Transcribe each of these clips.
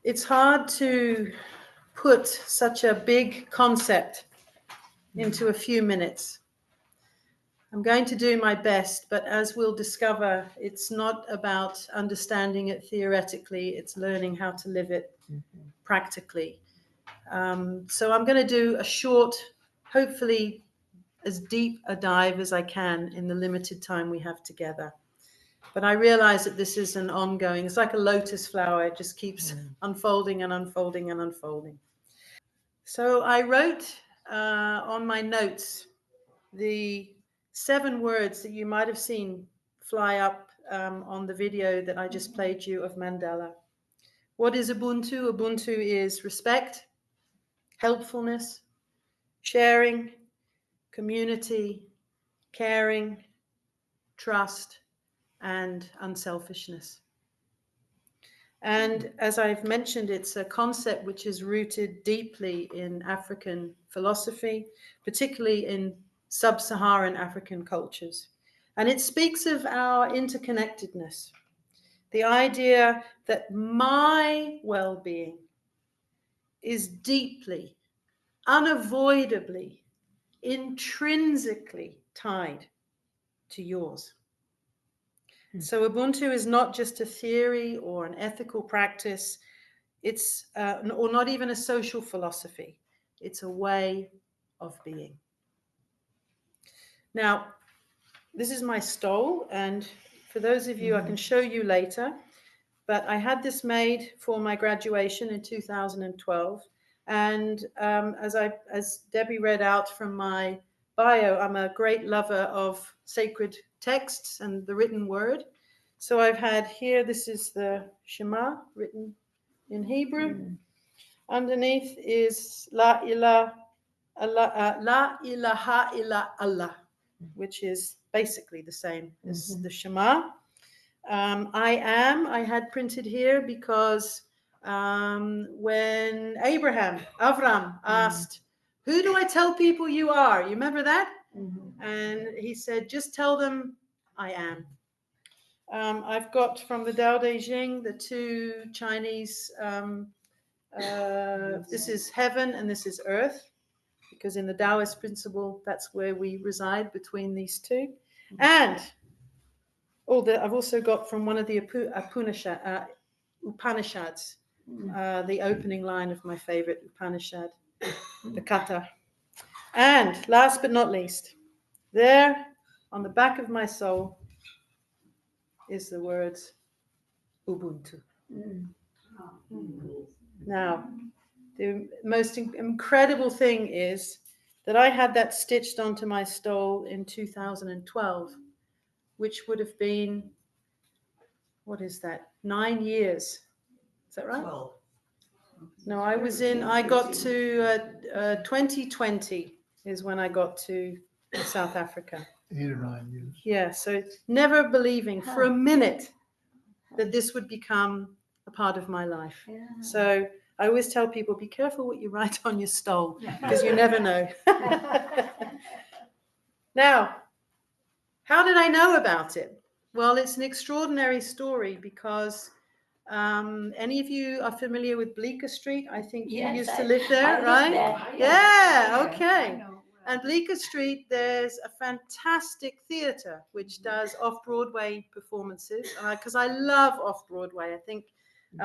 It's hard to put such a big concept into a few minutes. I'm going to do my best, but as we'll discover, it's not about understanding it theoretically, it's learning how to live it practically. So I'm going to do a short, hopefully as deep a dive as I can in the limited time we have together. But I realize that this is an ongoing, it's like a lotus flower, it just keeps unfolding and unfolding and unfolding. So I wrote on my notes the 7 words that you might have seen fly up on the video that I just played you of Mandela. What is Ubuntu? Ubuntu is respect, helpfulness, sharing, community, caring, trust, and unselfishness. And as I've mentioned, it's a concept which is rooted deeply in African philosophy, particularly in sub-Saharan African cultures. And it speaks of our interconnectedness, the idea that my well-being is deeply, unavoidably, intrinsically tied to yours. So Ubuntu is not just a theory or an ethical practice, it's or not even a social philosophy. It's a way of being. Now, this is my stole, and for those of you, I can show you later, but I had this made for my graduation in 2012. And as Debbie read out from my bio, I'm a great lover of sacred texts and the written word. So I've had here, this is the Shema written in Hebrew. Underneath is La ilaha illa Allah, which is basically the same as the Shema. I had printed here because when Avram asked, who do I tell people you are? You remember that? And he said, just tell them I am. I've got from the Tao Te Ching the 2 Chinese, this is heaven and this is earth, because in the Taoist principle, that's where we reside between these 2. And I've also got from one of the Upanishads, the opening line of my favorite Upanishad, the Kata. And last but not least, there on the back of my soul is the words Ubuntu. Now, the most incredible thing is that I had that stitched onto my stole in 2012, which would have been, what is that, 9 years? Is that right? 12. No, I got to 2020 is when I got to South Africa. 8 or 9 years. Yeah, so never believing for a minute that this would become a part of my life. Yeah. So I always tell people, be careful what you write on your stole, because you never know. Now, how did I know about it? Well, it's an extraordinary story because any of you are familiar with Bleecker Street? I think you used to live there, right? Yeah, okay. And Bleecker Street, there's a fantastic theater which does off-Broadway performances. Because I love off-Broadway. I think,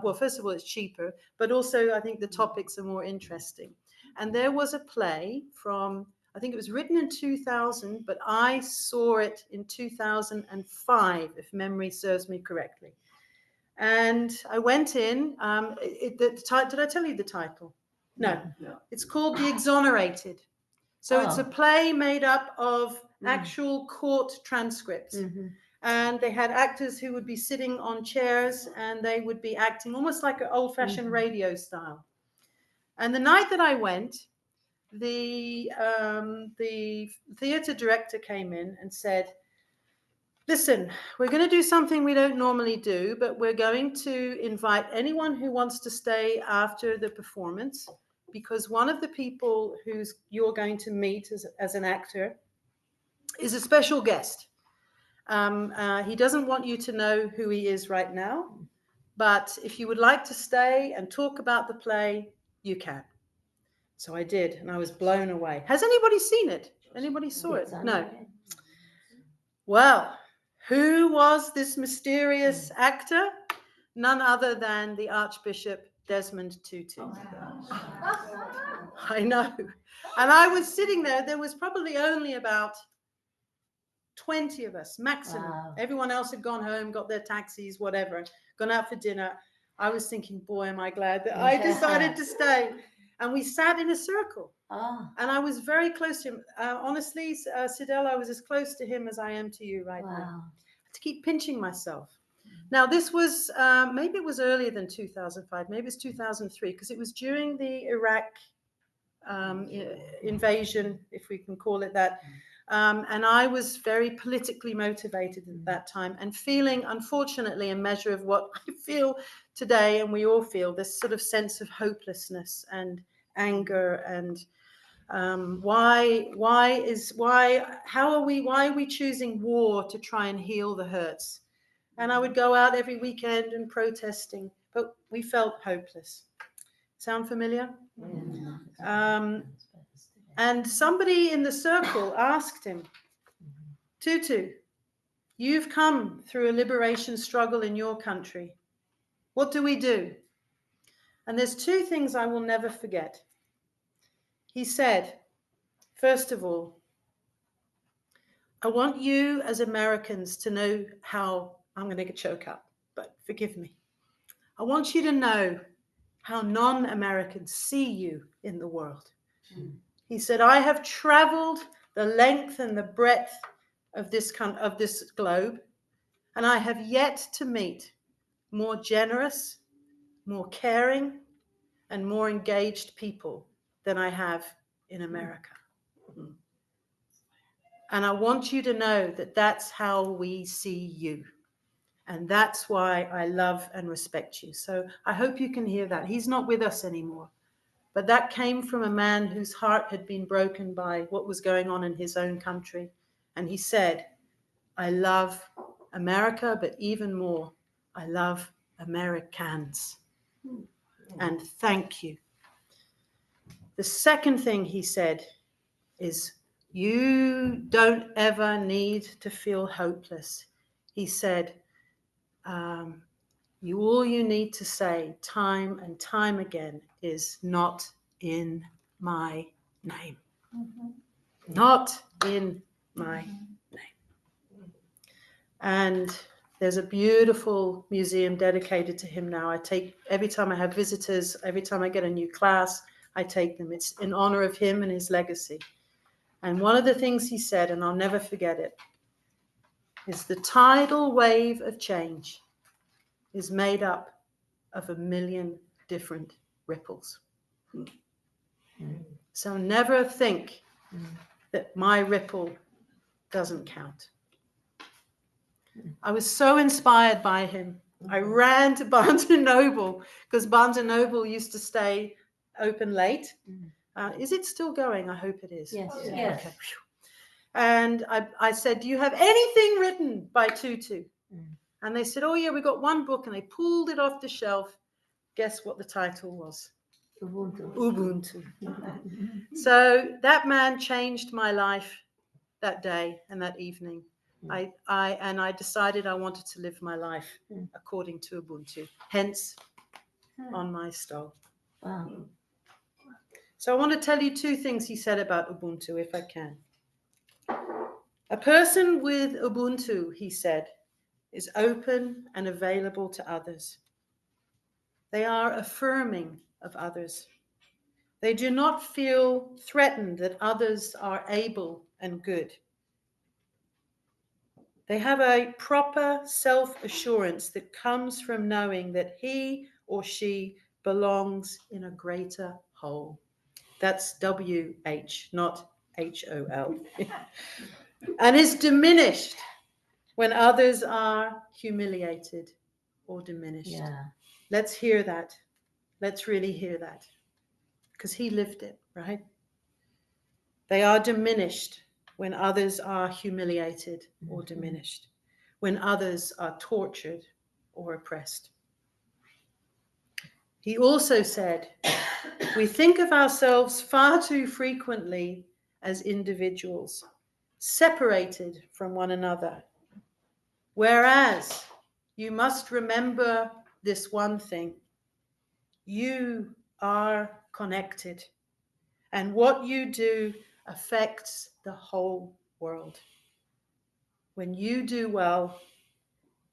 well, first of all, it's cheaper, but also I think the topics are more interesting. And there was a play from, I think it was written in 2000, but I saw it in 2005, if memory serves me correctly. And I went in. Did I tell you the title? No. It's called The Exonerated. So it's a play made up of actual court transcripts. And they had actors who would be sitting on chairs and they would be acting almost like an old-fashioned radio style. And the night that I went, the theater director came in and said, listen, we're going to do something we don't normally do, but we're going to invite anyone who wants to stay after the performance, because one of the people you're going to meet as an actor is a special guest. He doesn't want you to know who he is right now, but if you would like to stay and talk about the play, you can. So I did, and I was blown away. Has anybody seen it? Anybody saw it? No. Well, who was this mysterious actor? None other than the Archbishop Desmond Tutu. I know. And I was sitting there. There was probably only about 20 of us, maximum. Wow. Everyone else had gone home, got their taxis, whatever, gone out for dinner. I was thinking, boy, am I glad that I decided to stay. And we sat in a circle. And I was very close to him. Honestly, Sidel, I was as close to him as I am to you right now. I had to keep pinching myself. Now, this was, maybe it was earlier than 2005. Maybe it's 2003, because it was during the Iraq invasion, if we can call it that. And I was very politically motivated at that time, and feeling, unfortunately, a measure of what I feel today, and we all feel, this sort of sense of hopelessness and anger, and why are we choosing war to try and heal the hurts? And I would go out every weekend and protesting, but we felt hopeless. Sound familiar? And somebody in the circle asked him, Tutu, you've come through a liberation struggle in your country. What do we do? And there's two things I will never forget. He said, first of all, I want you as Americans to know how, I'm going to choke up, but forgive me. I want you to know how non-Americans see you in the world. He said, I have traveled the length and the breadth of this globe, and I have yet to meet more generous, more caring, and more engaged people than I have in America. And I want you to know that that's how we see you. And that's why I love and respect you. So I hope you can hear that. He's not with us anymore. But that came from a man whose heart had been broken by what was going on in his own country. And he said, I love America, but even more, I love Americans. And thank you. The second thing he said is, you don't ever need to feel hopeless. He said, all you need to say time and time again is not in my name. Not in my name. And there's a beautiful museum dedicated to him now. Every time I have visitors, every time I get a new class, I take them. It's in honor of him and his legacy. And one of the things he said, and I'll never forget it, is the tidal wave of change is made up of 1 million different ripples. So never think that my ripple doesn't count. I was so inspired by him. I ran to Barnes & Noble, because Barnes & Noble used to stay open late. Is it still going? I hope it is. Yes. Yes. Okay. And I said, do you have anything written by Tutu? And they said, oh yeah, we got one book. And they pulled it off the shelf. Guess what the title was? Ubuntu. So that man changed my life that day and that evening. I decided I wanted to live my life according to Ubuntu, hence on my stole. Wow. So I want to tell you two things he said about Ubuntu, if I can. A person with Ubuntu, he said, is open and available to others. They are affirming of others. They do not feel threatened that others are able and good. They have a proper self-assurance that comes from knowing that he or she belongs in a greater whole. That's W-H, not H-O-L. And is diminished when others are humiliated or diminished. Yeah. Let's hear that. Let's really hear that. Because he lived it, right? They are diminished when others are humiliated or diminished, when others are tortured or oppressed. He also said, we think of ourselves far too frequently as individuals, separated from one another. Whereas you must remember this one thing. You are connected, and what you do affects the whole world. When you do well,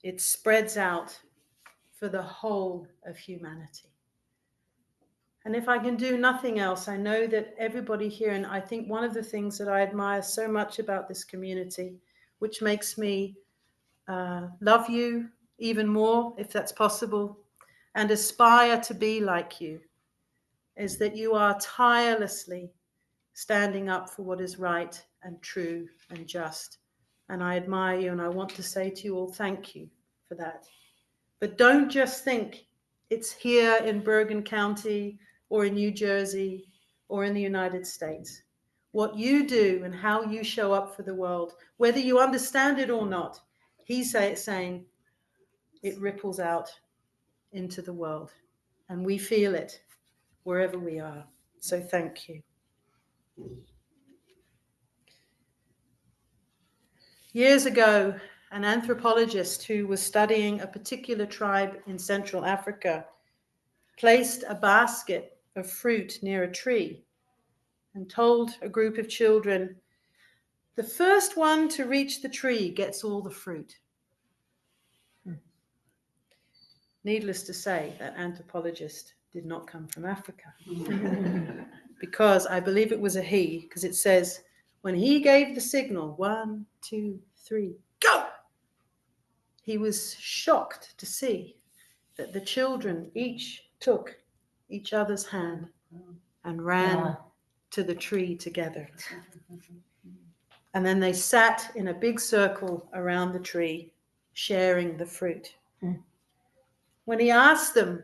it spreads out for the whole of humanity. And if I can do nothing else, I know that everybody here, and I think one of the things that I admire so much about this community, which makes me love you even more, if that's possible, and aspire to be like you, is that you are tirelessly standing up for what is right and true and just. And I admire you, and I want to say to you all, thank you for that. But don't just think it's here in Bergen County or in New Jersey or in the United States. What you do and how you show up for the world, whether you understand it or not, he's saying it ripples out into the world, and we feel it wherever we are. So thank you. Years ago, an anthropologist who was studying a particular tribe in Central Africa placed a basket of fruit near a tree and told a group of children, the first one to reach the tree gets all the fruit. Needless to say, that anthropologist did not come from Africa. Because I believe it was a he, because it says, when he gave the signal, 1, 2, 3, go! He was shocked to see that the children each took each other's hand and ran to the tree together. And then they sat in a big circle around the tree, sharing the fruit. When he asked them,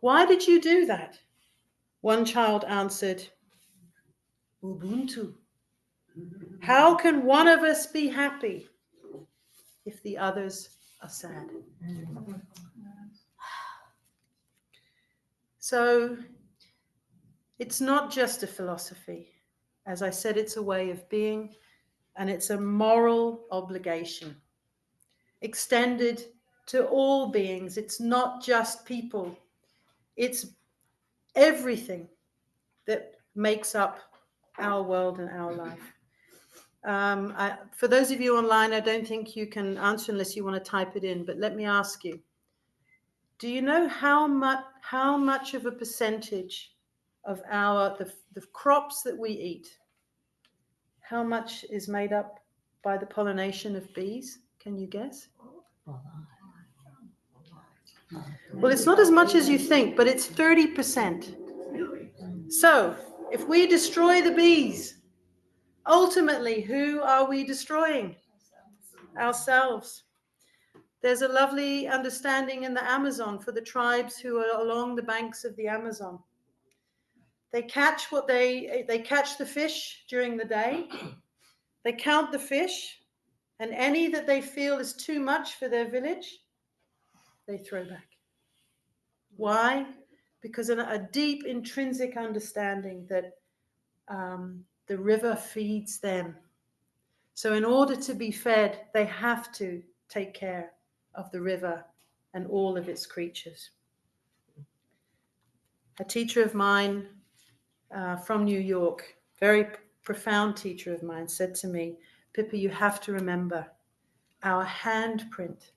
why did you do that? One child answered, Ubuntu. How can one of us be happy if the others are sad? So it's not just a philosophy. As I said, it's a way of being, and it's a moral obligation extended to all beings. It's not just people. It's everything that makes up our world and our life. For those of you online, I don't think you can answer unless you want to type it in, but let me ask you, do you know how much of a percentage of the crops that we eat, how much is made up by the pollination of bees? Can you guess? Well, it's not as much as you think, but it's 30%. So if we destroy the bees, ultimately, who are we destroying? Ourselves. There's a lovely understanding in the Amazon for the tribes who are along the banks of the Amazon. They catch they catch the fish during the day. They count the fish, and any that they feel is too much for their village, they throw back. Why? Because of a deep intrinsic understanding that the river feeds them. So in order to be fed, they have to take care of the river and all of its creatures. A teacher of mine from New York, very profound teacher of mine, said to me, Pippa, you have to remember, our handprint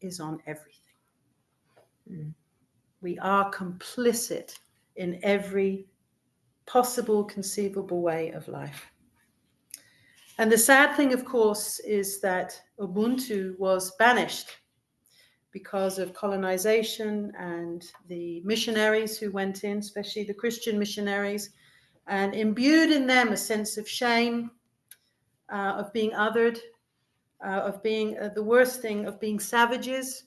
is on everything. We are complicit in every possible, conceivable way of life. And the sad thing, of course, is that Ubuntu was banished because of colonization and the missionaries who went in, especially the Christian missionaries, and imbued in them a sense of shame, of being othered, of being the worst thing, of being savages.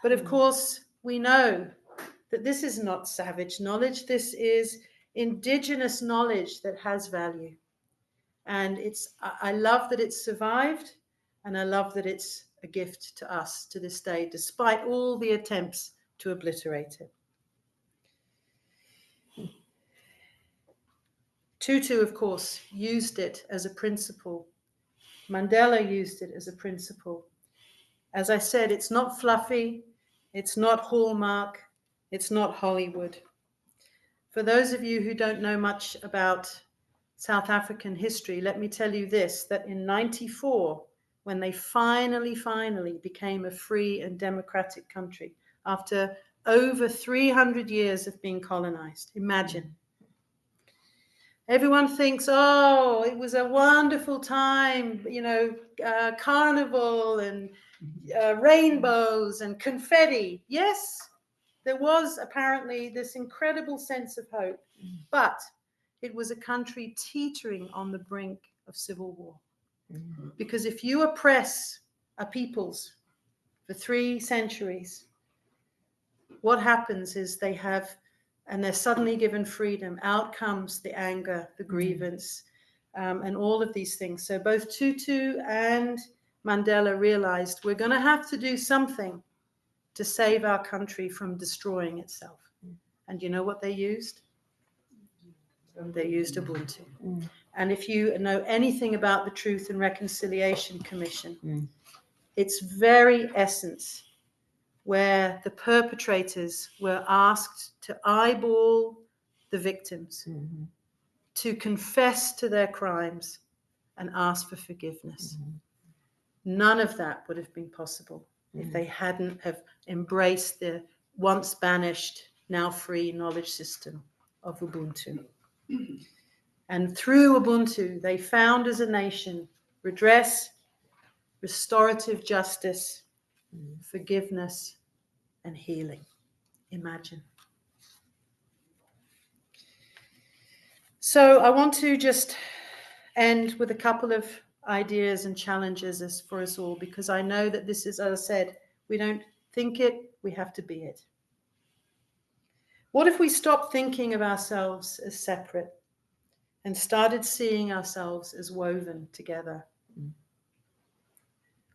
But of course, we know that this is not savage knowledge. This is indigenous knowledge that has value. And I love that it's survived, and I love that it's a gift to us to this day, despite all the attempts to obliterate it. Tutu, of course, used it as a principle. Mandela used it as a principle. As I said, it's not fluffy, it's not Hallmark, it's not Hollywood. For those of you who don't know much about South African history, let me tell you this, that in 94, when they finally became a free and democratic country, after over 300 years of being colonized, imagine. Everyone thinks, oh, it was a wonderful time, carnival and rainbows and confetti. Yes, there was apparently this incredible sense of hope, but it was a country teetering on the brink of civil war. Because if you oppress a peoples for 3 centuries, what happens is they're suddenly given freedom. Out comes the anger, the grievance, and all of these things. So both Tutu and Mandela realized we're going to have to do something to save our country from destroying itself. And you know what they used? They used Ubuntu. And if you know anything about the Truth and Reconciliation Commission, its very essence, where the perpetrators were asked to eyeball the victims, to confess to their crimes and ask for forgiveness. None of that would have been possible if they hadn't have embraced the once banished, now free knowledge system of Ubuntu. And through Ubuntu, they found as a nation redress, restorative justice, forgiveness, and healing. Imagine. So I want to just end with a couple of ideas and challenges for us all, because I know that this is, as I said, we don't think it, we have to be it. What if we stopped thinking of ourselves as separate and started seeing ourselves as woven together?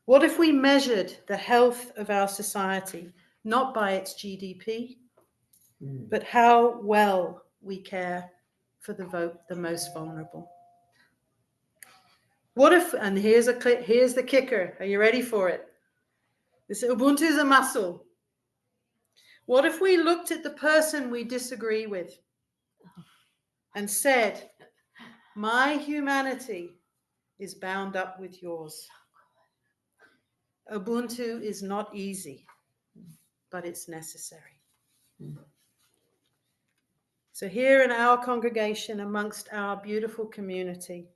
What if we measured the health of our society not by its GDP, but how well we care for the most vulnerable? What if, and here's the kicker, are you ready for it? This Ubuntu is a muscle. What if we looked at the person we disagree with and said, my humanity is bound up with yours. Ubuntu is not easy, but it's necessary. So here in our congregation, amongst our beautiful community,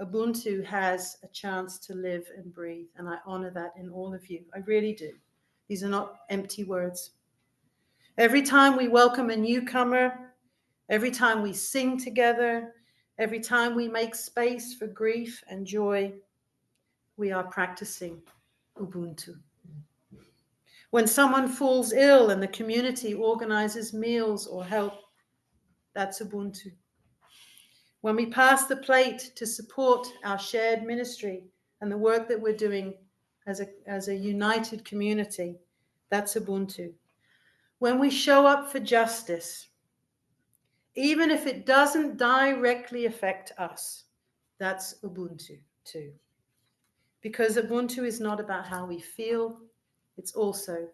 Ubuntu has a chance to live and breathe, and I honor that in all of you. I really do. These are not empty words. Every time we welcome a newcomer, every time we sing together, every time we make space for grief and joy, we are practicing Ubuntu. When someone falls ill and the community organizes meals or help, that's Ubuntu. When we pass the plate to support our shared ministry and the work that we're doing as a united community, that's Ubuntu. When we show up for justice, even if it doesn't directly affect us, that's Ubuntu too. Because Ubuntu is not about how we feel, it's also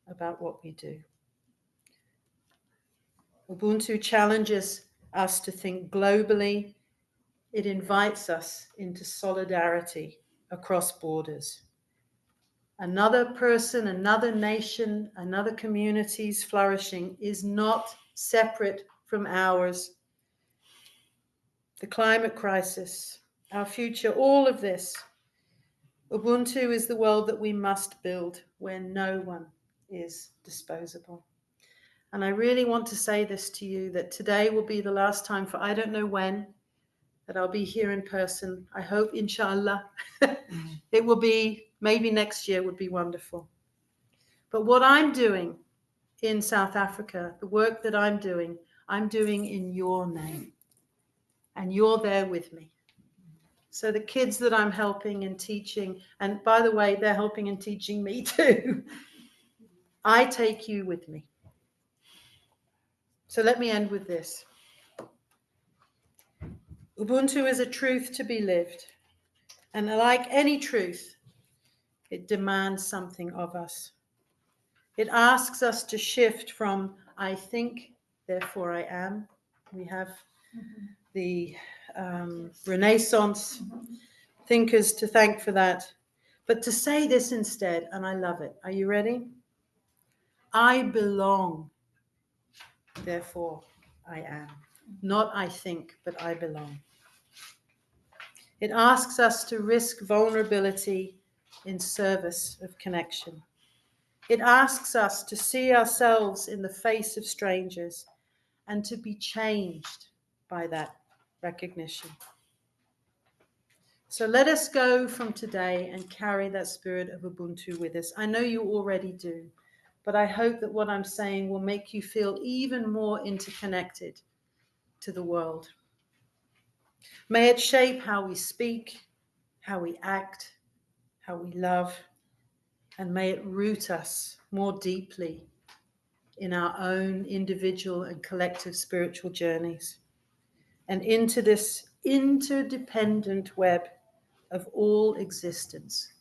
about what we do. Ubuntu challenges us to think globally. It invites us into solidarity across borders. Another person, another nation, another community's flourishing is not separate from ours. The climate crisis, our future, all of this. Ubuntu is the world that we must build where no one is disposable. And I really want to say this to you, that today will be the last time for I don't know when, that I'll be here in person. I hope, inshallah, it will be, maybe next year would be wonderful. But what I'm doing in South Africa, the work that I'm doing in your name. And you're there with me. So the kids that I'm helping and teaching, and by the way, they're helping and teaching me too. I take you with me. So let me end with this. Ubuntu is a truth to be lived. And like any truth, it demands something of us. It asks us to shift from I think, therefore I am. We have the Renaissance thinkers to thank for that. But to say this instead, and I love it. Are you ready? I belong, therefore I am. Not I think, but I belong. It asks us to risk vulnerability in service of connection. It asks us to see ourselves in the face of strangers and to be changed by that recognition. So let us go from today and carry that spirit of Ubuntu with us. I know you already do, but I hope that what I'm saying will make you feel even more interconnected to the world. May it shape how we speak, how we act, how we love, and may it root us more deeply in our own individual and collective spiritual journeys and into this interdependent web of all existence,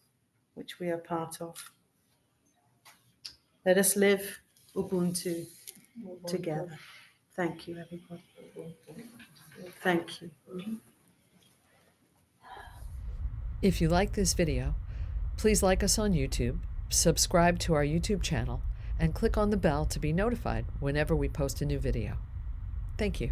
which we are part of. Let us live Ubuntu together. Thank you, everybody. Thank you. If you like this video, please like us on YouTube, subscribe to our YouTube channel, and click on the bell to be notified whenever we post a new video. Thank you.